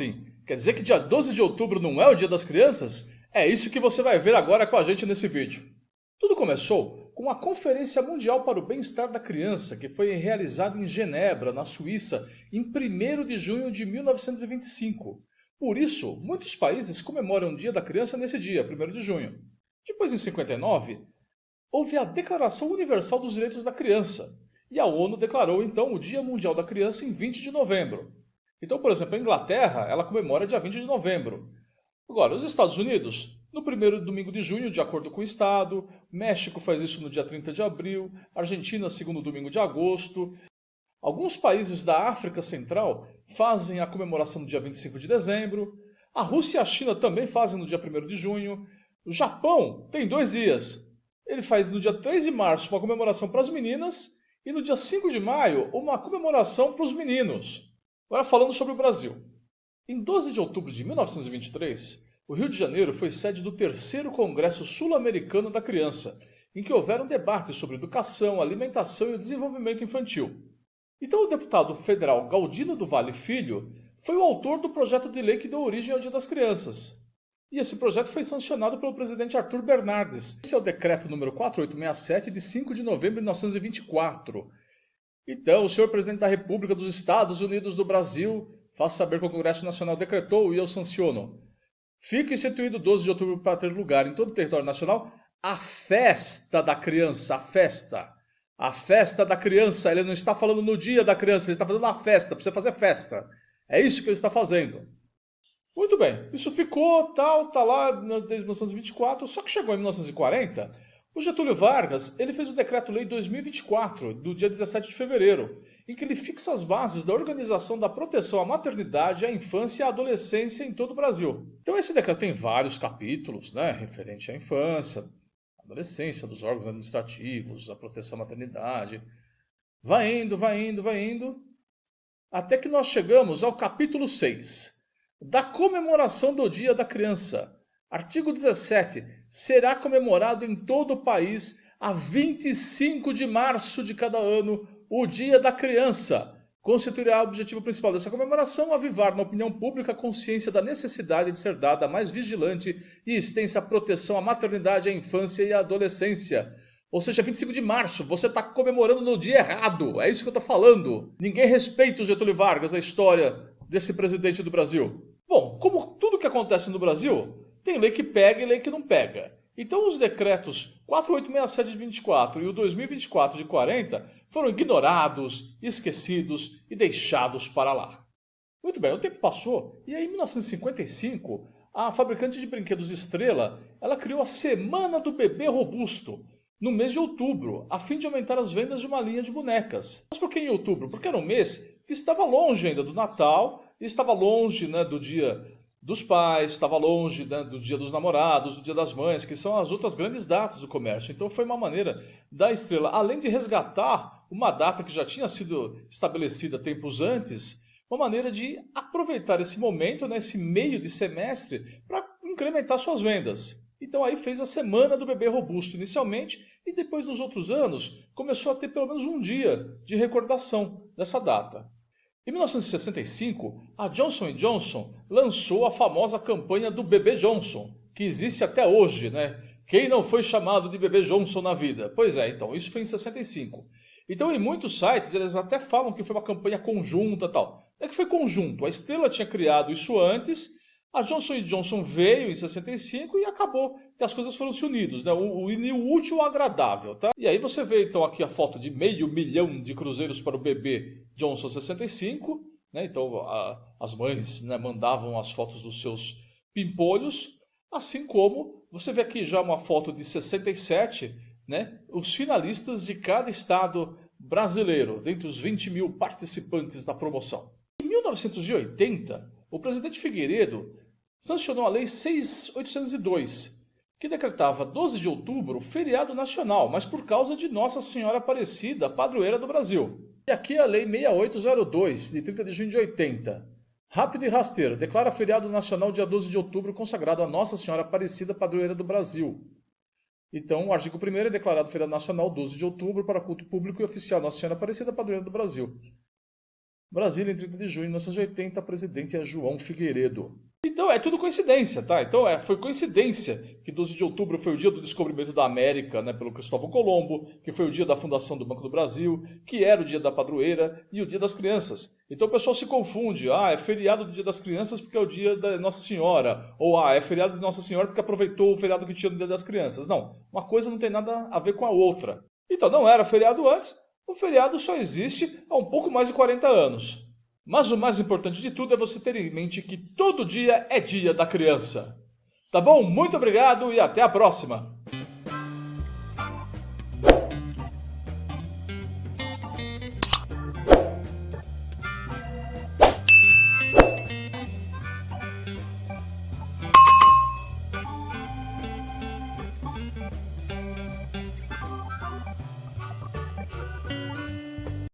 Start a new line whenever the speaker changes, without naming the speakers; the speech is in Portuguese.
assim? Quer dizer que dia 12 de outubro não é o Dia das Crianças? É isso que você vai ver agora com a gente nesse vídeo. Tudo começou com a Conferência Mundial para o Bem-Estar da Criança, que foi realizada em Genebra, na Suíça, em 1º de junho de 1925. Por isso, muitos países comemoram o Dia da Criança nesse dia, 1º de junho. Depois, em 59, houve a Declaração Universal dos Direitos da Criança, e a ONU declarou então o Dia Mundial da Criança em 20 de novembro. Então, por exemplo, a Inglaterra, ela comemora dia 20 de novembro. Agora, os Estados Unidos, no primeiro domingo de junho, de acordo com o estado, México faz isso no dia 30 de abril, Argentina, segundo domingo de agosto. Alguns países da África Central fazem a comemoração no dia 25 de dezembro, a Rússia e a China também fazem no dia 1º de junho, o Japão tem 2 dias, ele faz no dia 3 de março uma comemoração para as meninas e no dia 5 de maio uma comemoração para os meninos. Agora falando sobre o Brasil. Em 12 de outubro de 1923, o Rio de Janeiro foi sede do 3º Congresso Sul-Americano da Criança, em que houveram debates sobre educação, alimentação e o desenvolvimento infantil. Então o deputado federal Galdino do Vale Filho foi o autor do projeto de lei que deu origem ao Dia das Crianças. E esse projeto foi sancionado pelo presidente Arthur Bernardes. Esse é o decreto número 4867 de 5 de novembro de 1924. Então, o senhor presidente da República dos Estados Unidos do Brasil, faça saber que o Congresso Nacional decretou e eu sanciono. Fica instituído 12 de outubro para ter lugar em todo o território nacional a festa da criança, a festa. A festa da criança, ele não está falando no dia da criança, ele está fazendo a festa, para você fazer festa. É isso que ele está fazendo. Muito bem, isso ficou, tá lá desde 1924, só que chegou em 1940, o Getúlio Vargas ele fez o Decreto-Lei 2024, do dia 17 de fevereiro, em que ele fixa as bases da organização da proteção à maternidade, à infância e à adolescência em todo o Brasil. Então esse decreto tem vários capítulos, referente à infância, à adolescência, dos órgãos administrativos, à proteção à maternidade. Vai indo, até que nós chegamos ao capítulo 6, da comemoração do Dia da Criança. Artigo 17. Será comemorado em todo o país a 25 de março de cada ano o Dia da Criança. Constituirá o objetivo principal dessa comemoração avivar na opinião pública a consciência da necessidade de ser dada a mais vigilante e extensa proteção à maternidade, à infância e à adolescência. Ou seja, 25 de março, você está comemorando no dia errado. É isso que eu estou falando. Ninguém respeita o Getúlio Vargas, a história desse presidente do Brasil. Bom, como tudo que acontece no Brasil, tem lei que pega e lei que não pega. Então os decretos 4867 de 24 e o 2024 de 40 foram ignorados, esquecidos e deixados para lá. Muito bem, o tempo passou e aí em 1955 a fabricante de brinquedos Estrela ela criou a Semana do Bebê Robusto no mês de outubro, a fim de aumentar as vendas de uma linha de bonecas. Mas por que em outubro? Porque era um mês que estava longe ainda do Natal, e estava longe do Dia dos Pais, estava longe do Dia dos Namorados, do Dia das Mães, que são as outras grandes datas do comércio. Então foi uma maneira da Estrela, além de resgatar uma data que já tinha sido estabelecida tempos antes, uma maneira de aproveitar esse momento, esse meio de semestre, para incrementar suas vendas. Então aí fez a Semana do Bebê Robusto inicialmente e depois nos outros anos começou a ter pelo menos um dia de recordação dessa data. Em 1965, a Johnson & Johnson lançou a famosa campanha do Bebê Johnson, que existe até hoje, Quem não foi chamado de Bebê Johnson na vida? Pois é, então, isso foi em 65. Então, em muitos sites, eles até falam que foi uma campanha conjunta e tal. É que foi conjunto, a Estrela tinha criado isso antes, a Johnson & Johnson veio em 65 e acabou que as coisas foram se unidas, unir o útil ao agradável, tá? E aí você vê então aqui a foto de 500 mil de cruzeiros para o bebê Johnson 65, Então as mães mandavam as fotos dos seus pimpolhos, assim como você vê aqui já uma foto de 67, Os finalistas de cada estado brasileiro, dentre os 20 mil participantes da promoção. Em 1980, o presidente Figueiredo sancionou a Lei 6.802, que decretava 12 de outubro feriado nacional, mas por causa de Nossa Senhora Aparecida, padroeira do Brasil. E aqui a Lei 6802, de 30 de junho de 80. Rápido e rasteiro, declara feriado nacional dia 12 de outubro consagrado a Nossa Senhora Aparecida, padroeira do Brasil. Então, o artigo 1º é declarado feriado nacional 12 de outubro para culto público e oficial Nossa Senhora Aparecida, padroeira do Brasil. Brasília, em 30 de junho de 1980, a presidente é João Figueiredo. Então é tudo coincidência, tá? Então foi coincidência que 12 de outubro foi o dia do descobrimento da América, né, pelo Cristóvão Colombo, que foi o dia da fundação do Banco do Brasil, que era o dia da padroeira e o dia das crianças. Então o pessoal se confunde, é feriado do dia das crianças porque é o dia da Nossa Senhora, ou é feriado de Nossa Senhora porque aproveitou o feriado que tinha no dia das crianças. Não, uma coisa não tem nada a ver com a outra. Então não era feriado antes, o feriado só existe há um pouco mais de 40 anos. Mas o mais importante de tudo é você ter em mente que todo dia é dia da criança. Tá bom? Muito obrigado e até a próxima!